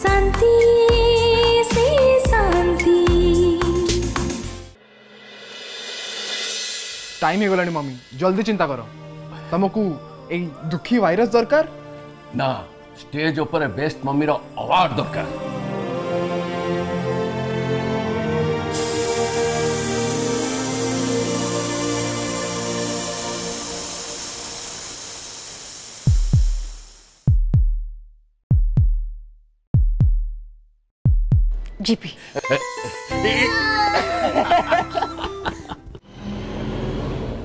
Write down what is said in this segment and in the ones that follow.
शांति से शांति। टाइम हो गलानी मम्मी, जल्दी चिंता करो। तुमको ए दुखी वायरस दरकार ना, स्टेज ऊपर बेस्ट मम्मी रो अवार्ड दरकार। जीपी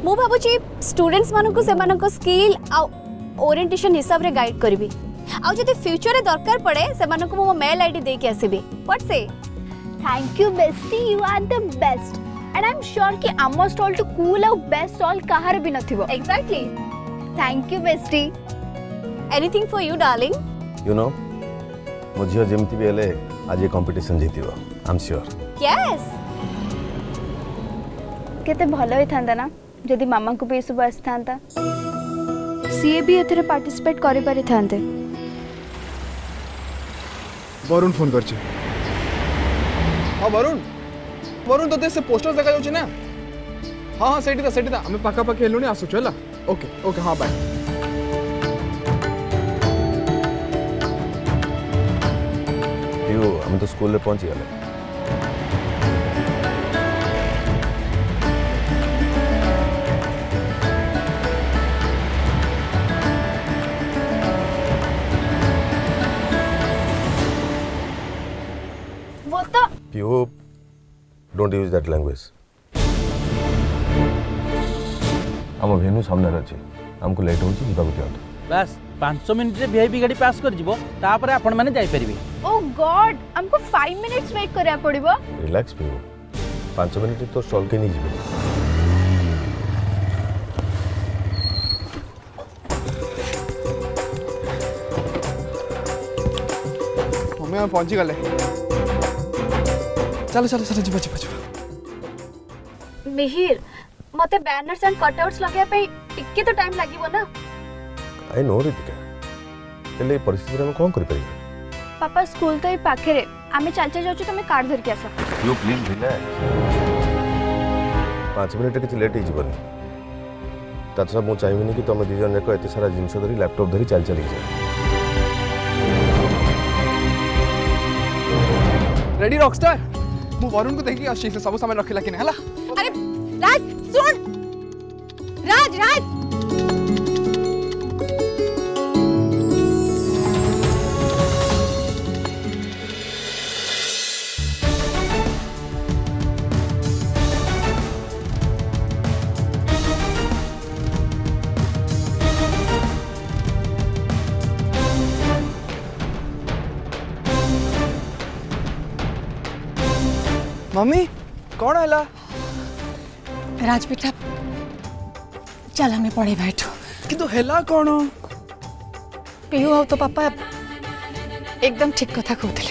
मु भाबुची स्टूडेंट्स मानकु से मानको स्किल आ ओरिएंटेशन हिसाब रे गाइड करबी। आ जदि फ्यूचर रे दरकार पड़े से मानको मो मेल आईडी दे के आसीबी। What say? Thank you bestie, you are the best and I am sure कि आम स्टॉल टू कूल आउ बेस्ट स्टॉल कहार भी नथिबो। Exactly. Thank you bestie. Anything for you darling. You know मो झियो जेमती भी हेले आज ये कंपटीशन जीतिबो। I am sure. यस। केते भलो होई थांदा ना जदि मामा को भी सब आस्थांता। सीए भी एथरे पार्टिसिपेट करि पारि थांते। वरुण फोन करछे। हां वरुण, वरुण तो से पोस्टर देखा जाउची ना। हां सेठी ता हमें पाका पाके हेलुनी आसु चला। ओके ओके हां बाय। हम तो स्कूल में पहुंची गए। वो तो Pihu don't use that language. हम वेन्यू सामने अच्छे हमको लेट हो बस 5 मिनट रे वीआईपी गाड़ी पास कर जिवो तापर आपण माने जाई परिबे। ओ गॉड हमको 5 मिनट्स वेट करिया पड़िबो। रिलैक्स पीहू, 5 मिनट तो स्टॉल के नहीं जीवे। मम्मी हम पहुंची गले। चलो चलो चलो जीवा जीवा जीवा। मिहिर मते बैनर्स एंड कटआउट्स लगे पे टिके तो टाइम लागिवो ना। आई नो रितिका, हेले परिस्थिति में कौन करि परिबे? पापा स्कूल तो ही पाखे रे आमे चलचे जाउछु तमे कार धर के आसा। You please relax. 5 मिनट के लेट ही जीवनी ताछा मु चाहिबिनी कि तुम दी जन एको एते सारा जिंस धरी लैपटॉप धरी चल चली जाए। रेडी रॉकस्टार, मु वरुण को देखि आशी से सब सामान रखिला कि हला। अरे राज सुन, राज राज मम्मी कौन हैला? राज बेटा चल हमें पढ़े बैठो। किंतु हैला कौन? पीहू आओ तो पापा एकदम ठीक कथा कहते।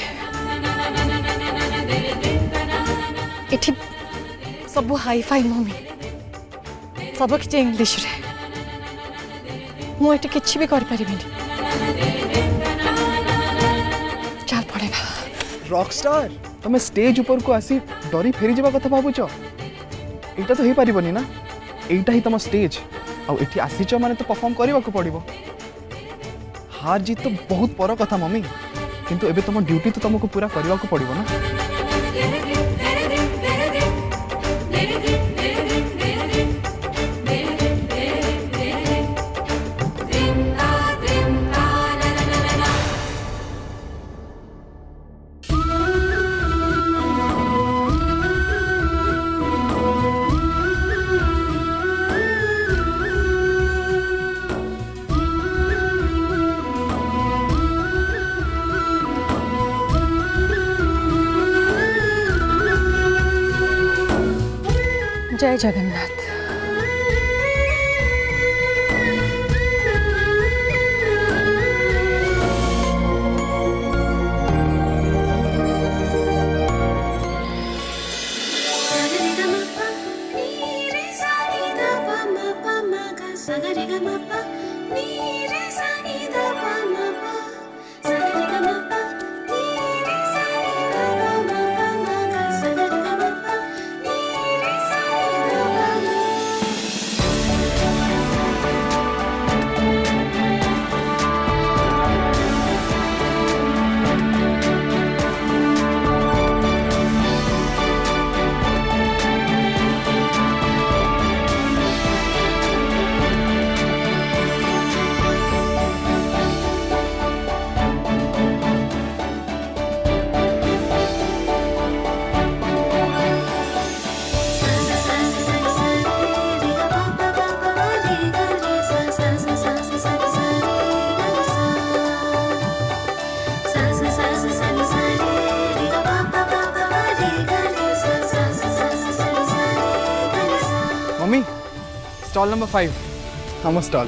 एठी सब हाई फाई मम्मी सब किसी इंग्लिश रे मुझे किसी भी कर पारिबिनी। चल पड़ेगा। रॉकस्टार तुम स्टेज ऊपर को आसी डरी फेरी जावा कथा भाबुच? एटा तो हे पारिबनी ना, एटा ही तुम स्टेज आ एठी आसीच माने तो परफॉर्म करबा को पड़िबो। हार जीत तो बहुत पर कथा मम्मी, किंतु एबे तुम ड्यूटी तो तुमको पूरा करबा को पड़िबो ना। जय जगन्नाथ। स्टॉल नंबर 5 हम स्टॉल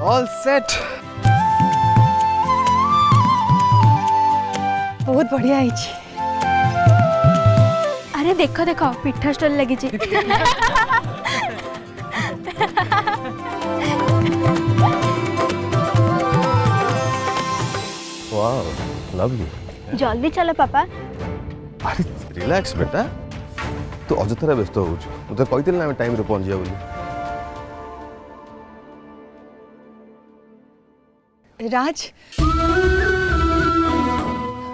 ऑल सेट बहुत बढ़िया है। अरे देख देख पिठा स्टॉल लगी वाओ लवली। जल्दी चलो पापा। अरे रिलैक्स बेटा तू अजथारे व्यस्त हो मुझे कहते ना टाइम रे पहुंच जा बोली। राज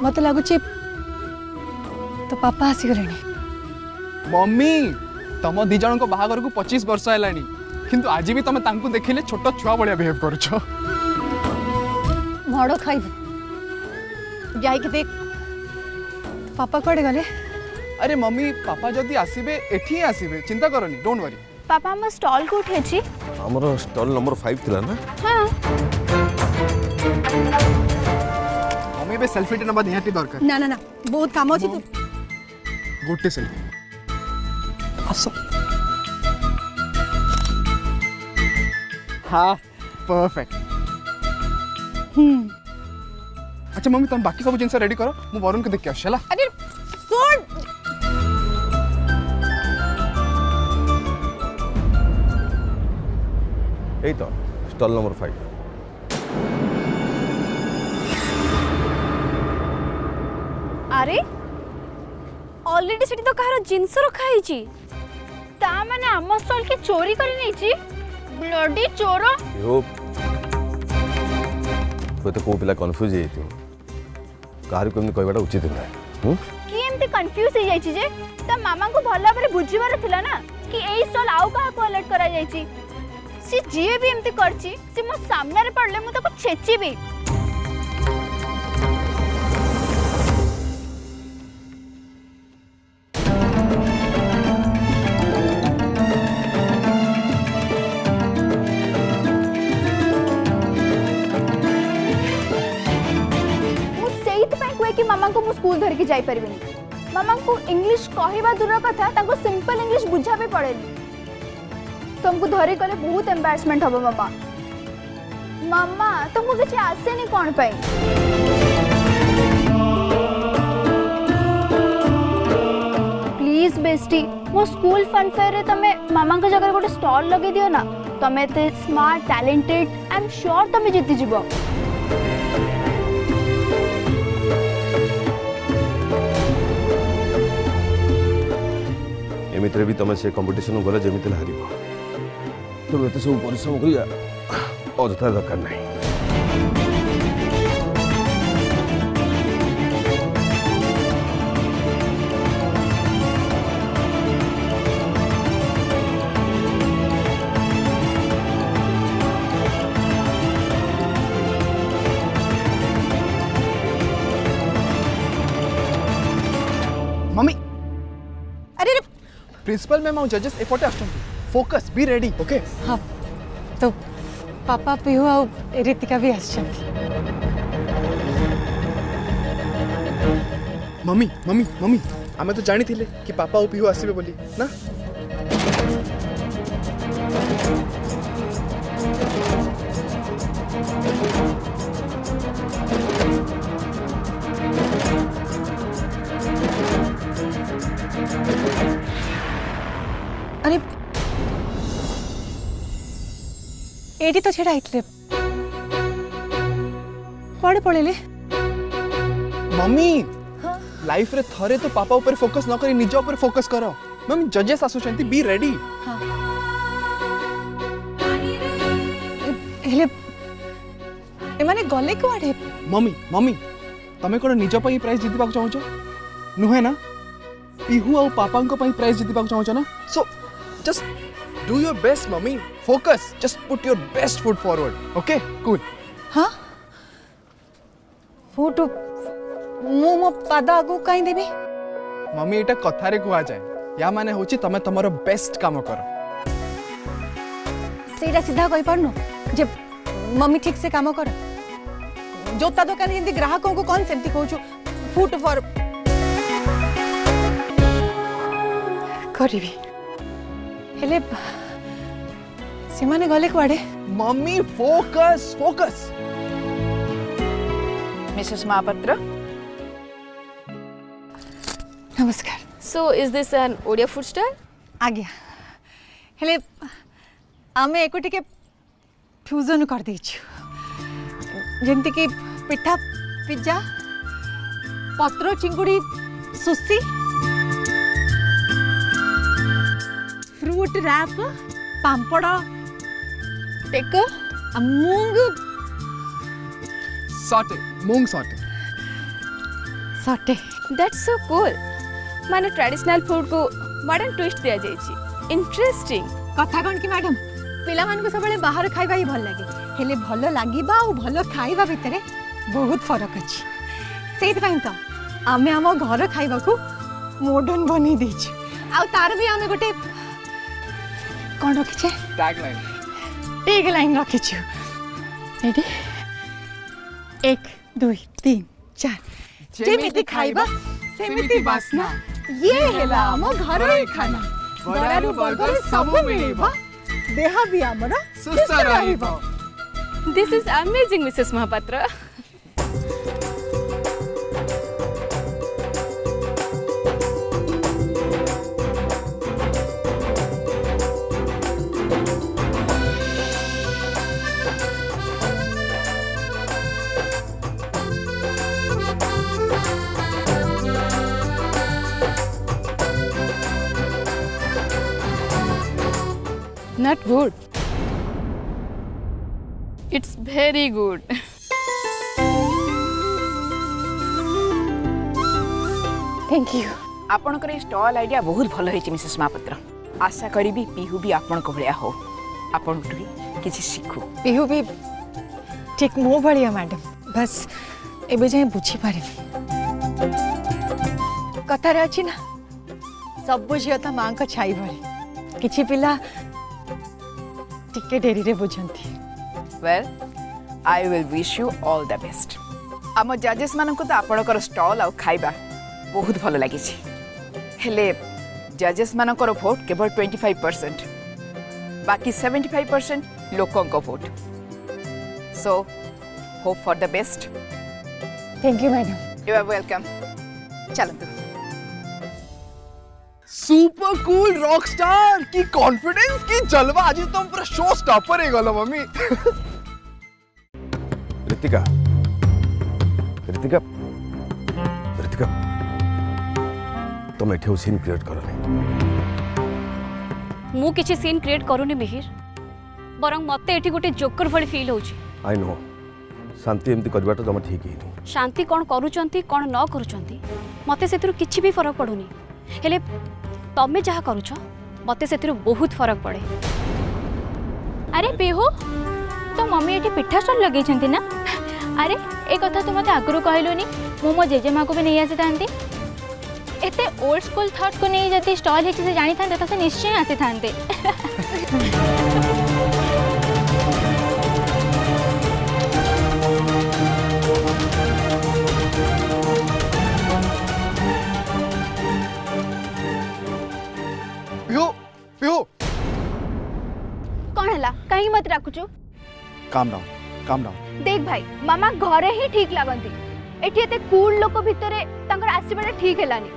मत लगुच तो पापा आसी गले मम्मी तुम दी जन को बाहागर को 25 वर्ष है किंतु आज भी तुम तांकु देखिले छोट छुआ भाया बिहेव करुछ। मड़ खाइब जाई के देख पापा कड़े गले। अरे मम्मी पापा जदि आसीबे एठी ही आसीबे चिंता करनी डोंट वरी। पापा हम स्टॉल को उठे हमर स्टॉल नंबर 5 थिला ना। हाँ मम्मी बे सेल्फी टे नबा निहाती दरकार। ना ना ना बहुत काम अछि तू गोटे सेल्फी आसो। हाँ परफेक्ट। अच्छा मम्मी तुम बाकी सब जिनसे रेडी करो मु वरुण को देख के आछला। अरे सुन एई तो स्टॉल नंबर 5। अरे ऑलरेडी सेठी तो कहार जिंस रखा है ता माने हम स्टॉल के चोरी करी नहीं छी ब्लडी चोर। यो तो को पिला कंफ्यूज हे थी कार को एमनी कहबाटा उचित नहीं। कि एमती कंफ्यूज हो जाई छी जे ता मामा को भला बरे बुझिबार थिला ना कि एई स्टॉल आउ कहा को अलर्ट करा जाई छी। सी जे भी एमती करची सी मो सामने रे पड़ले मु ताको छेची भी। कि मामा को मु स्कूल धर के जाई परबिनी। मामा को इंग्लिश कहवा दूर कथा ताको सिंपल इंग्लिश बुझा भी पड़ेनी। तुमको धरी कले बहुत एम्बैरेसमेंट हबो मामा। मामा तुमको किछ आसे नहीं कोन पई। प्लीज बेस्टी मो स्कूल फन फेयर रे तमे मामा के जगह गोटे स्टॉल लगे दियो ना। तमे ते smart talented I am sure तमे जीति जिवो। एमित्रे भी तुम से कंपटीशन गले जमी हार तुम एत सब परिश्रम करिया अजथा दरकार नहीं। मम्मी अरे रे प्रिंसिपल मैम और जजेस एपटे आछंती फोकस बी रेडी ओके। हाँ तो पापा पीहू आ रीतिका भी आछंती। मम्मी मम्मी मम्मी आमे तो जानी थिले कि पापा और पीहू आसीबे बोली ना। एटी तो छेड़ा आइतले पड़े पड़ेले मम्मी लाइफ रे थरे तो पापा ऊपर फोकस न करी निज ऊपर फोकस करो। मम्मी जजेस आसुचंती बी रेडी। हेले एमाने गले कुआडे मम्मी मम्मी तमे कोन निज पई प्राइज जितबाक चाहू छ नुहे ना पिहू आ पापा को पई प्राइज जितबाक चाहू छ ना so just do your best mummy focus just put your best foot forward okay cool. हाँ फुट मो मो पाद आगु कहीं देबी मम्मी एटा कथारे कुआ जाए या माने होची तमे तमरो बेस्ट काम करो। सीधा सीधा कहि परनो जे मम्मी ठीक से काम कर जोता दुकान जमी ग्राहकों को कौन सेमती कहूँ फुट फॉर करी हेले सीमाने गले कुआडे mummy focus focus. Mrs Mahapatra नमस्कार so is this an Odia food stall? आज्ञा हेले आमे एको टिके फ्यूजन कर देछु जेमती कि पिठा पिज्जा पत्र चिंगुड़ी सुशी फ्रूट रैप पांपड़ टेक मूंग सॉटे मूंग सॉटे सटे दैट्स सो कूल माने ट्रेडिशनल फूड को मॉडर्न ट्विस्ट दिया जाइछि इंटरेस्टिंग। कथा कौन कि मैडम पिला मान को सब बाहर खाइबा ही भल लगे हेले भल लागिबा और भल खाइबा भितरे बहुत फरक अछि सेति पई तो आमे हम घर खाइबा को मॉडर्न बनी देछ आ तार भी आमे गोटे कोन रखिछे टैग लाइन रखिछु रेडी 1 2 3 4 जेमिति खाइबा सेमिति बासना ये हेला हम घर खाना बरारू बर्गर सब मिलेबा देह भी हमरा सुस्त रहइबो। This is amazing Mrs Mahapatra. Not good. It's very good. Thank you आपणकर स्टॉल आइडिया बहुत भल होइछि मिसेस महापात्र आशा करिबी पिहू भी आपण को भलिया हो आपण किछि शिखु पिहू भी ठीक मो भलिया मैडम बस एबे जाय बुझी पारे कथा रे अछि ना सब झियो त मां को छाई भली किछि पिला टिके डेरी रे बुझंती। Well I will wish you all the best. आम जजेस मान को तो आपणकर स्टॉल आ खाइबा बहुत भल लगी हेले जजेस मान भोट केवल 25% बाकी 75% लोकों को vote so hope for the best. Thank you madam. You are welcome. चलो सुपर कूल रॉक स्टार की कॉन्फिडेंस की जलवा आज तुम पूरा शो स्टॉपर है गलो मम्मी। ऋतिका ऋतिका ऋतिका तुम एठे सीन क्रिएट करनी मु किछि सीन क्रिएट करूनी मिहिर बरंग मते एठी गोटे जोकर भली फील होउची। आई नो शांति एमती करबाटा जमा ठीक ही नहीं। शांति कौन करूचंती कौन न करूचंती मते सेतिरु किछि भी फरक पडुनी हेले तमे जहा करूछ मते सेतिरु बहुत फरक पड़े। अरे बेहो तो मम्मी एठी पिठा स्टॉल लगे छंती ना अरे ए कथा तो मते आगरु कहलोनी मो मो जेजेमा को भी नहीं आसी थांती एते ओल्ड स्कूल थॉट को नहीं जति स्टॉल हे से जानी थांते तो से निश्चय आसी थांते। पियो पियो कौन हला कहीं मत राखुचु काम डाउन देख भाई मामा घरे ही ठीक लागंती एठी एते कूल लोक भितरे तांकर आसीबाटा ठीक हेलानी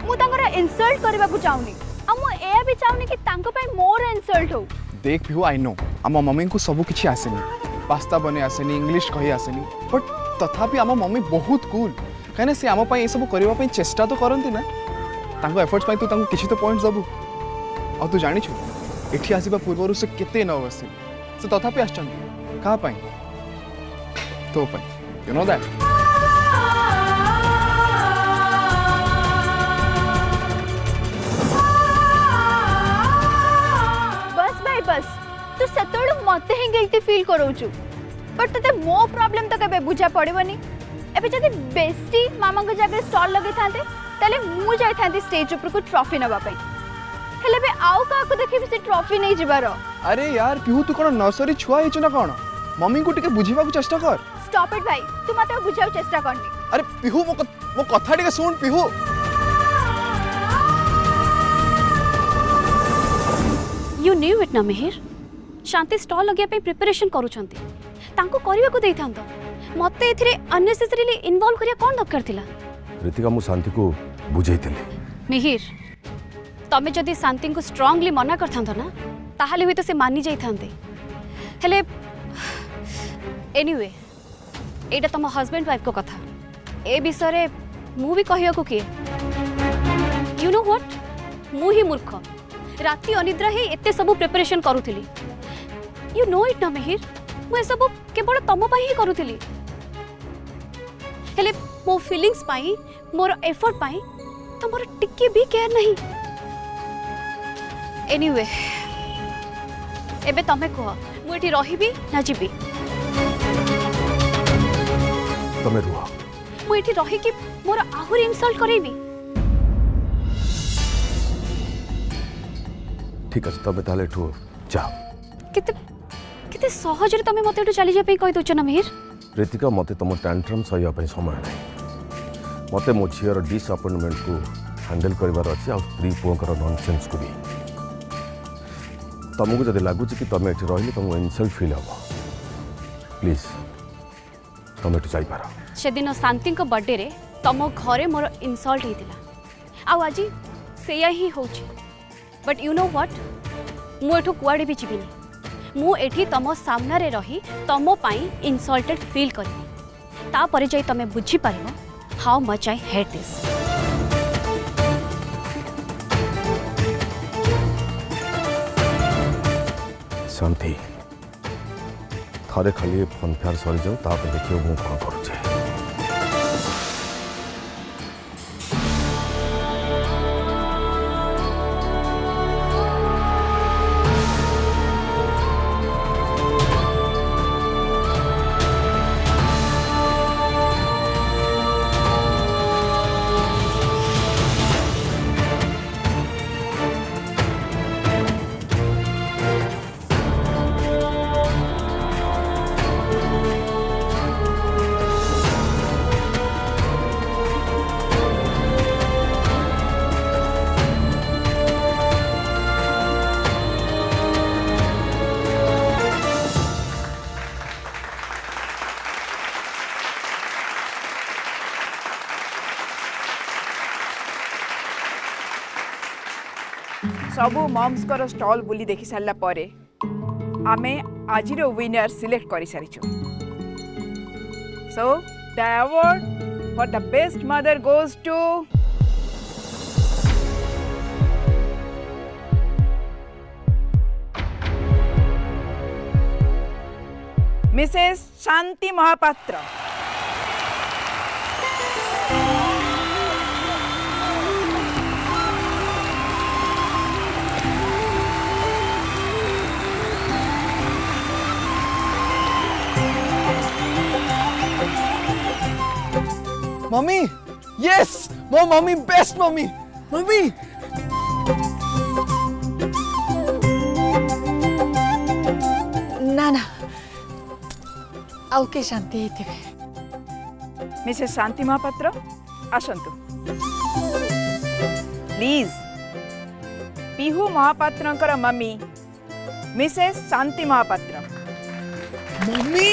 मु तांकर इंसल्ट करबा को चाहुनी आ मु ए भी चाहुनी कि तांको पय मोर इंसल्ट हो देख पिहू आई नो आम मम्मी को सब किसी आसेनी पास्ता बने आसेनी इंग्लिश कही आसेनी बट तथापि आम मम्मी बहुत कूल कहीं सी आम ये सब करने चेष्टा तो करती ना तांको एफर्ट्स तू तांको किसी तो पॉइंट्स दबु आ तू जानी एठी आसीबा पूर्व से केते नर्वस से तथापि आछन का पाई तो पाई यू नो दैट बस भाई बस तू सेतोड़ मते ही गिल्टी फील करोचु बट तते मो प्रॉब्लम तो केबे बुझा पड़िबनी एबे जदि बेस्टी मामा को जगह स्टॉल लगे थाते तले मु जाय थांती स्टेज ऊपर को ट्रॉफी नबा पई हेले बे आउ का को देखि से ट्रॉफी नहीं जिबारो। अरे यार पिहू तू कोन नर्सरी छुआ हेचु ना कोन मम्मी को टिके बुझीबा को चेष्टा कर। स्टॉप इट भाई तू मते बुझाव चेष्टा करनी। अरे पिहू मो कथा टिके सुन पिहू यू न्यू इट ना मिहिर शांति स्टॉल लगे पे प्रिपरेशन करूछंती तांको करिवा को देई थांतो मते एथिरे अननेसेसरीली इन्वॉल्व करिया कोन दरकार थिला। ऋतिका मु शांति को बुझेइतिली मिहिर तमे जदि शांति को स्ट्रांगली मना करथांतो ना ताहाले हुई तो से मानी जाई थांते हेले एनीवे एटा तम हस्बैंड वाइफ को कथा ए विषय रे मु भी कहिया को किए यू नो व्हाट मु ही मूर्ख राति अनिद्रा हे एते सब प्रिपरेशन करूथिली यू नो इट ना मिहिर मु ए सब केवल तम पई ही करूथिली हेले मो फीलिंग्स पाई मोर एफर्ट पाई तमर टिके भी केयर नहीं एनीवे एबे तमे कह मु एठी रहिबी ना जीबी तमे रुह मु एठी रही कि मोर आहुर इंसल्ट करेबी ठीक अछि तमे ताले ठो जा किते किते सहज रे तमे मते एठु चली जाय पे कहि दोछ ना मिहिर। ऋतिका मते तुम टैंट्रम सहिया पे समय नहीं मते मो झीर डिसअपॉइंटमेंट को हैंडल करिवार अछि आ स्त्री पुओकर नॉनसेंस को भी तुमको जदि लगुच कि तुम एठी रहिले तुमको इनसल्ट फील हो प्लीज तुम एठी जाई पारो सेदिन शांति को बर्थडे रे तम घरे मोर इनसल्ट हेतिला आ आज सेया ही होची बट यू नो व्हाट मु एठु कुआडे भी जीविनी मु एठी तम सामना रे रही तम पाई इनसल्टेड फील करी ता परे जाई तमे बुझी पारिबो how much I hate this. शांति थरे खाली फनफेयर सरी जाऊ तापर देखियो मु कोन करूछे। सबू मम्स कर स्टॉल बुली देखि सारला परे आमे आजिर विनर सिलेक्ट करि सारिछु so the award for the best mother goes to Mrs Shanti Mahapatra. Mummy yes मो मम्मी बेस्ट मम्मी मम्मी ना ना आउ के शांति थे मिसेस शांति महापात्र आसंतु प्लीज पिहू महापात्रंकर mummy Mrs Shanti Mahapatra. Mummy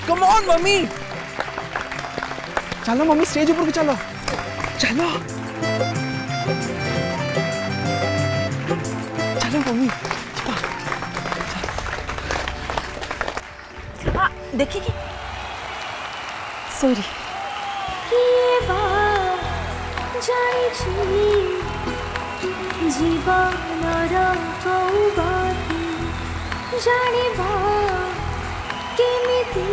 come on mummy चलो मम्मी स्टेज ऊपर को चलो चलो चलो मम्मी ଦେଖିକି ସରି କିଏ ବା ଯାଇଛି ଜୀବନର କୋଉ ଗତି ଜାଣିବା କେମିତି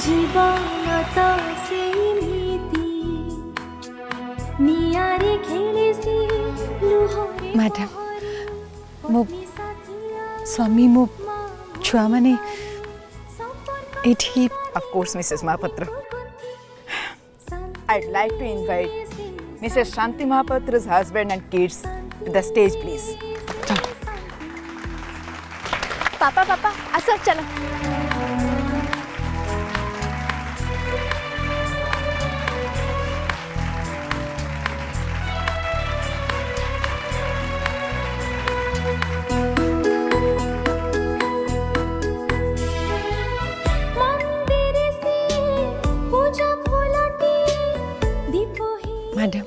ଜୀବନ ତ ସେମିତି ନିଆଁରେ ଖେଳିସି ଲୁହରେ ମ୍ୟାଡାମ ମୋ ସ୍ୱାମୀ ମୋ ଛୁଆମାନେ ଏଇଠି Of course, Mrs. Mahapatra. I'd like to invite Mrs. Shanti Mahapatra's husband and kids to the stage, please. पापा पापा आस चलो मंदिर से पूजा फुलटी दीप ही ମ୍ୟାଡାମ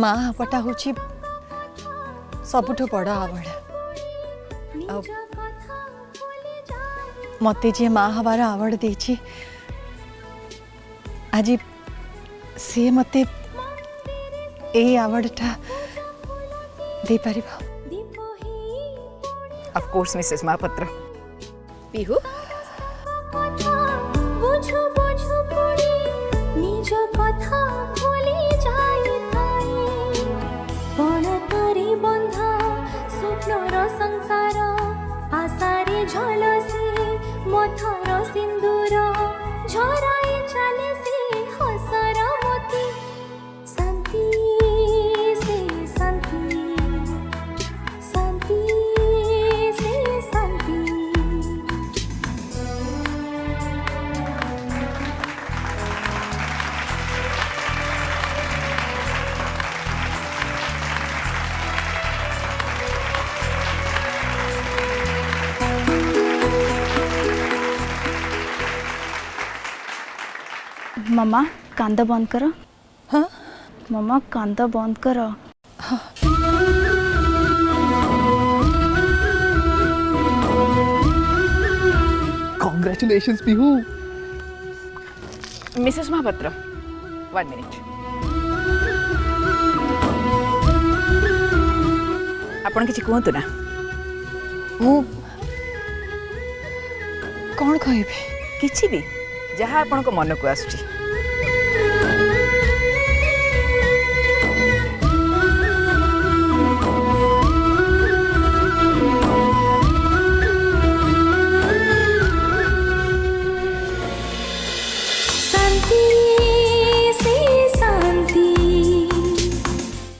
ମା ହବାଟା ହେଉଛି ସବୁଠୁ ବଡ଼ ଆବଡ଼ା ଆଉ ମୋତେ ଯିଏ ମା ହବାର ଆୱାର୍ଡ଼ ଦେଇଛି ଆଜି ସିଏ ମୋତେ ଏଇ ଆୱାର୍ଡ଼ଟା ଦେଇପାରିବ Of course, Mrs. Mahapatra. Pihu বুঝু বুঝু পড়ি নিজ কথা ভুলি যাইতাই কোন করি বন্ধা স্বপ্নর সংসার আশারে ঝলসি মথর সিন্দুর ঝরাই চালিসি হসর মতি শান্তি সে শান্তি শান্তি সে শান্তি मम्मा कांदा बंद करो ହଁ मम्मा कांदा बंद करो Congratulations, Pihu. Mrs. Mahapatra, 1 minute. ଆପଣ କିଛି କୁହନ୍ତୁ ନା ମୁଁ କ'ଣ କହିବି କିଛି ବି ଯାହା ଆପଣଙ୍କ ମନକୁ ଆସୁଛି शांति